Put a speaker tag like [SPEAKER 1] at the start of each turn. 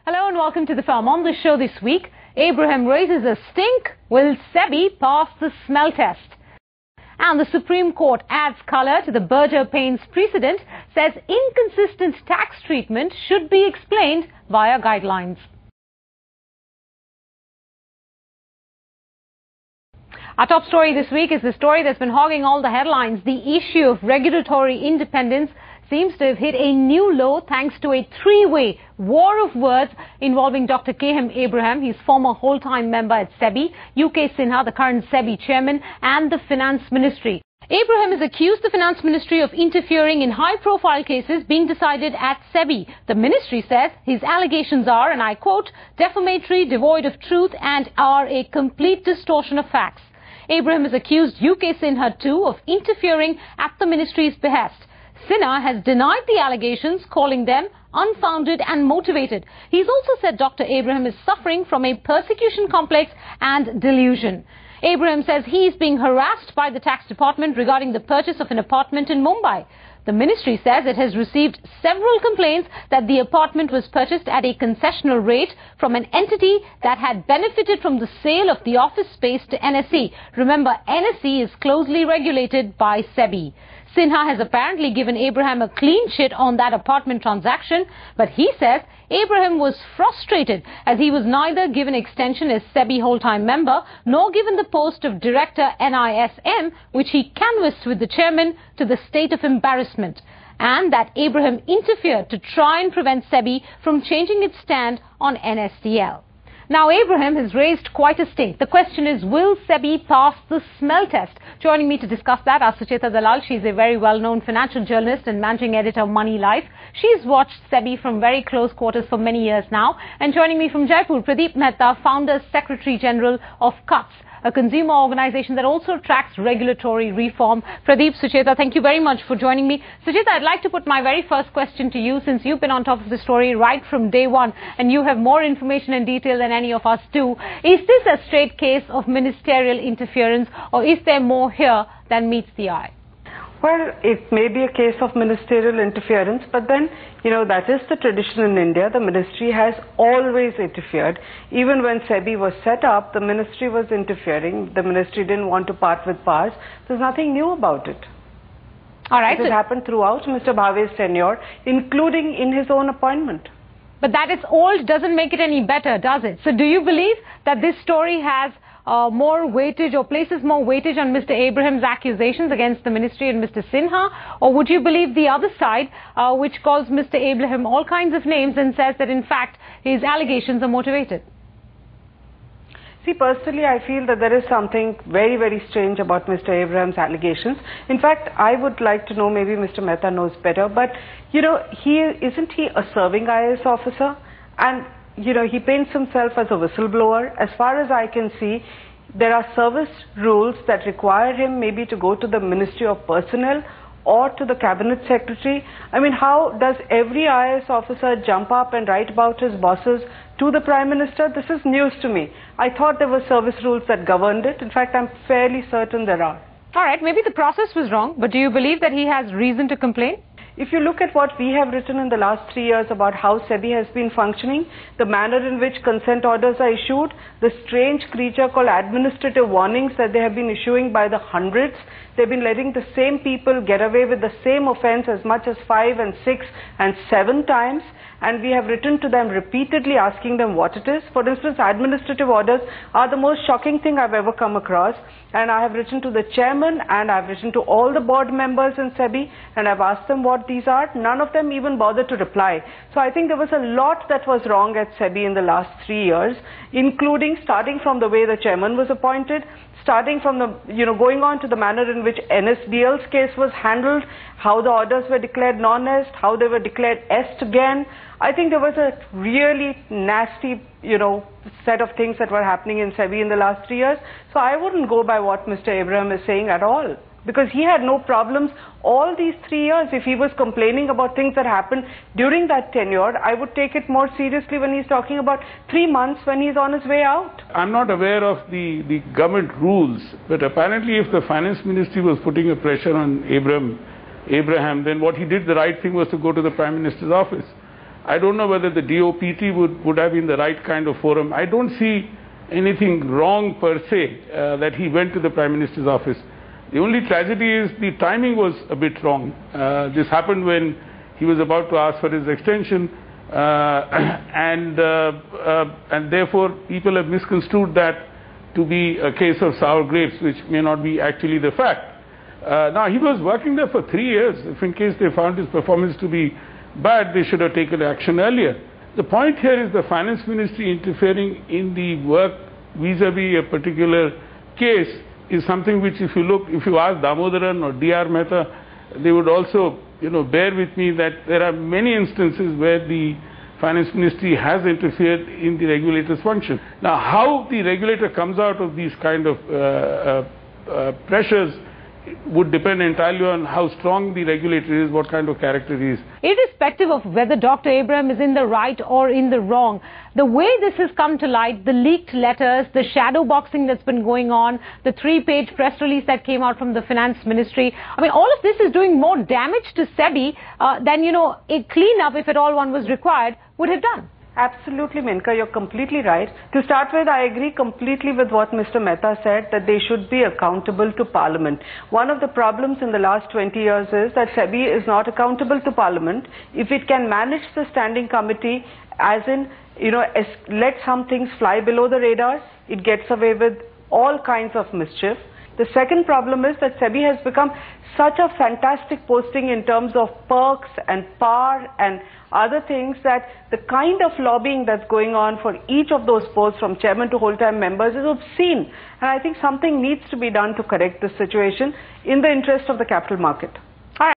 [SPEAKER 1] Hello and welcome to the firm. On the show this week, Abraham raises a stink. Will SEBI pass the smell test? And the Supreme Court adds colour to the Berger-Paines precedent, says inconsistent tax treatment should be explained via guidelines. Our top story this week is the story that's been hogging all the headlines. The issue of regulatory independence seems to have hit a new low thanks to a three-way war of words involving Dr. K.M. Abraham, his former whole-time member at SEBI, U.K. Sinha, the current SEBI chairman, and the Finance Ministry. Abraham has accused the Finance Ministry of interfering in high-profile cases being decided at SEBI. The ministry says his allegations are, and I quote, defamatory, devoid of truth, and are a complete distortion of facts. Abraham has accused U.K. Sinha too of interfering at the ministry's behest. Sinha has denied the allegations, calling them unfounded and motivated. He's also said Dr. Abraham is suffering from a persecution complex and delusion. Abraham says he is being harassed by the tax department regarding the purchase of an apartment in Mumbai. The ministry says it has received several complaints that the apartment was purchased at a concessional rate from an entity that had benefited from the sale of the office space to NSE. Remember, NSE is closely regulated by SEBI. Sinha has apparently given Abraham a clean chit on that apartment transaction, but he says Abraham was frustrated as he was neither given extension as SEBI whole-time member nor given the post of Director NISM, which he canvassed with the chairman to the state of embarrassment, and that Abraham interfered to try and prevent SEBI from changing its stand on NSDL. Now, Abraham has raised quite a stink. The question is, will SEBI pass the smell test? Joining me to discuss that are Sucheta Dalal. She's a very well-known financial journalist and managing editor of Money Life. She's watched SEBI from very close quarters for many years now. And joining me from Jaipur, Pradeep Mehta, founder, Secretary General of CUTS, a consumer organization that also tracks regulatory reform. Pradeep, Sucheta, thank you very much for joining me. Sucheta, I'd like to put my very first question to you, since you've been on top of the story right from day one and you have more information and detail than any of us do. Is this a straight case of ministerial interference, or is there more here than meets the eye?
[SPEAKER 2] Well, it may be a case of ministerial interference, but then, that is the tradition in India. The ministry has always interfered. Even when SEBI was set up, the ministry was interfering. The ministry didn't want to part with powers. There's nothing new about it.
[SPEAKER 1] All right.
[SPEAKER 2] It has happened throughout Mr. Bhave's tenure, including in his own appointment.
[SPEAKER 1] But that it's old doesn't make it any better, does it? So do you believe that this story has more weightage or places more weightage on Mr. Abraham's accusations against the ministry and Mr. Sinha? Or would you believe the other side, which calls Mr. Abraham all kinds of names and says that in fact his allegations are motivated?
[SPEAKER 2] See, personally, I feel that there is something very, very strange about Mr. Abraham's allegations. In fact, I would like to know, maybe Mr. Mehta knows better, but, isn't he a serving IAS officer? And he paints himself as a whistleblower. As far as I can see, there are service rules that require him maybe to go to the Ministry of Personnel or to the Cabinet Secretary. I mean, how does every IAS officer jump up and write about his bosses to the Prime Minister? This is news to me. I thought there were service rules that governed it. In fact, I'm fairly certain there are.
[SPEAKER 1] All right, maybe the process was wrong, but do you believe that he has reason to complain?
[SPEAKER 2] If you look at what we have written in the last 3 years about how SEBI has been functioning, the manner in which consent orders are issued, the strange creature called administrative warnings that they have been issuing by the hundreds, they've been letting the same people get away with the same offense as much as 5 and 6 and 7 times. And we have written to them repeatedly asking them what it is. For instance, administrative orders are the most shocking thing I've ever come across. And I have written to the chairman and I've written to all the board members in SEBI and I've asked them what these are. None of them even bothered to reply. So I think there was a lot that was wrong at SEBI in the last 3 years, including starting from the way the chairman was appointed, starting from the, going on to the manner in which NSDL's case was handled, how the orders were declared non-est, how they were declared est again. I think there was a really nasty, set of things that were happening in SEBI in the last 3 years. So I wouldn't go by what Mr. Abraham is saying at all, because he had no problems all these 3 years. If he was complaining about things that happened during that tenure, I would take it more seriously when he's talking about 3 months when he's on his way out.
[SPEAKER 3] I'm not aware of the government rules, but apparently if the finance ministry was putting a pressure on Abraham, then what he did, the right thing was to go to the Prime Minister's office. I don't know whether the DOPT would have been the right kind of forum. I don't see anything wrong per se that he went to the Prime Minister's office. The only tragedy is the timing was a bit wrong. This happened when he was about to ask for his extension, and therefore people have misconstrued that to be a case of sour grapes, which may not be actually the fact. Now, he was working there for 3 years. If in case they found his performance to be bad, they should have taken action earlier. The point here is the Finance Ministry interfering in the work vis-a-vis a particular case is something which, if you ask Damodaran or D.R. Mehta, they would also, bear with me that there are many instances where the Finance Ministry has interfered in the regulator's function. Now, how the regulator comes out of these kind of pressures would depend entirely on how strong the regulator is, what kind of character he is.
[SPEAKER 1] Irrespective of whether Dr. Abraham is in the right or in the wrong, the way this has come to light, the leaked letters, the shadow boxing that's been going on, the 3-page press release that came out from the Finance Ministry, I mean, all of this is doing more damage to SEBI than, a cleanup, if at all one was required, would have done.
[SPEAKER 2] Absolutely, Menka, you're completely right. To start with, I agree completely with what Mr. Mehta said, that they should be accountable to Parliament. One of the problems in the last 20 years is that SEBI is not accountable to Parliament. If it can manage the standing committee, as in, let some things fly below the radar, it gets away with all kinds of mischief. The second problem is that SEBI has become such a fantastic posting in terms of perks and power and other things that the kind of lobbying that's going on for each of those posts from chairman to whole-time members is obscene. And I think something needs to be done to correct this situation in the interest of the capital market.